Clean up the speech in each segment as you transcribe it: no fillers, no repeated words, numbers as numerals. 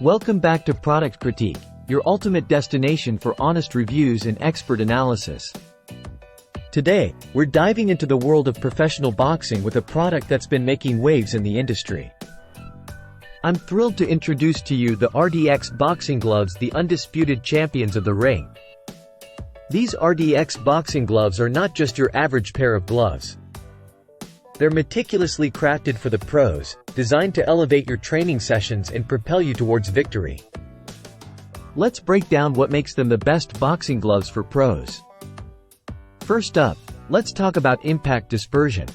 Welcome back to Product Critique, your ultimate destination for honest reviews and expert analysis. Today, we're diving into the world of professional boxing with a product that's been making waves in the industry. I'm thrilled to introduce to you the RDX boxing gloves, the undisputed champions of the ring. These RDX boxing gloves are not just your average pair of gloves. They're meticulously crafted for the pros, designed to elevate your training sessions and propel you towards victory. Let's break down what makes them the best boxing gloves for pros. First up, let's talk about impact dispersion.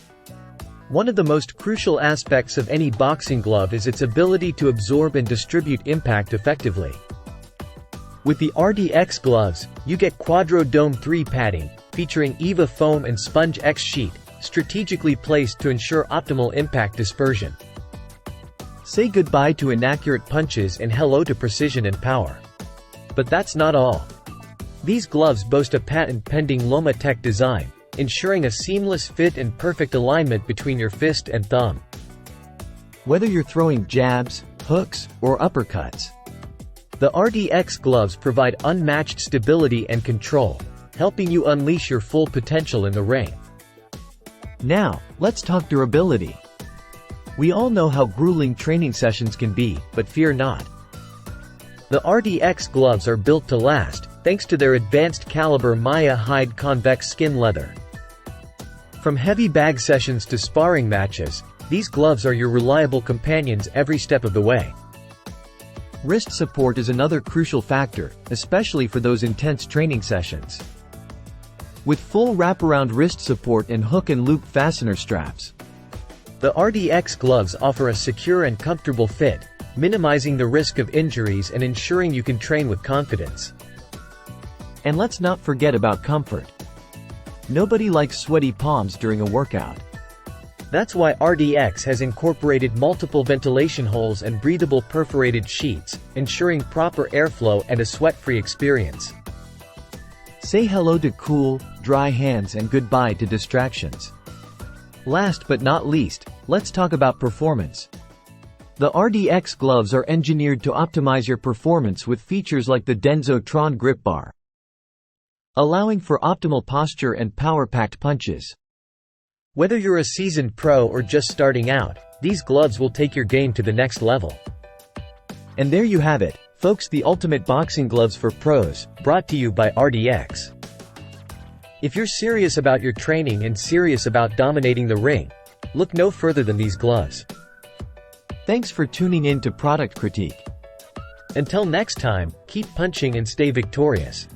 One of the most crucial aspects of any boxing glove is its ability to absorb and distribute impact effectively. With the RDX gloves, you get Quadro Dome 3 padding, featuring EVA foam and Sponge X sheet, strategically placed to ensure optimal impact dispersion. Say goodbye to inaccurate punches and hello to precision and power. But that's not all. These gloves boast a patent-pending Loma Tech design, ensuring a seamless fit and perfect alignment between your fist and thumb. Whether you're throwing jabs, hooks, or uppercuts, the RDX gloves provide unmatched stability and control, helping you unleash your full potential in the ring. Now, let's talk durability. We all know how grueling training sessions can be, but fear not. The RDX gloves are built to last, thanks to their advanced caliber Maya hide convex skin leather. From heavy bag sessions to sparring matches, these gloves are your reliable companions every step of the way. Wrist support is another crucial factor, especially for those intense training sessions. With full wraparound wrist support and hook and loop fastener straps, the RDX gloves offer a secure and comfortable fit, minimizing the risk of injuries and ensuring you can train with confidence. And let's not forget about comfort. Nobody likes sweaty palms during a workout. That's why RDX has incorporated multiple ventilation holes and breathable perforated sheets, ensuring proper airflow and a sweat-free experience. Say hello to cool, dry hands and goodbye to distractions. Last but not least, let's talk about performance. The RDX gloves are engineered to optimize your performance with features like the Denso Tron grip bar, allowing for optimal posture and power-packed punches. Whether you're a seasoned pro or just starting out, these gloves will take your game to the next level. And there you have it, folks, the ultimate boxing gloves for pros, brought to you by RDX. If you're serious about your training and serious about dominating the ring, look no further than these gloves. Thanks for tuning in to Product Critique. Until next time, keep punching and stay victorious.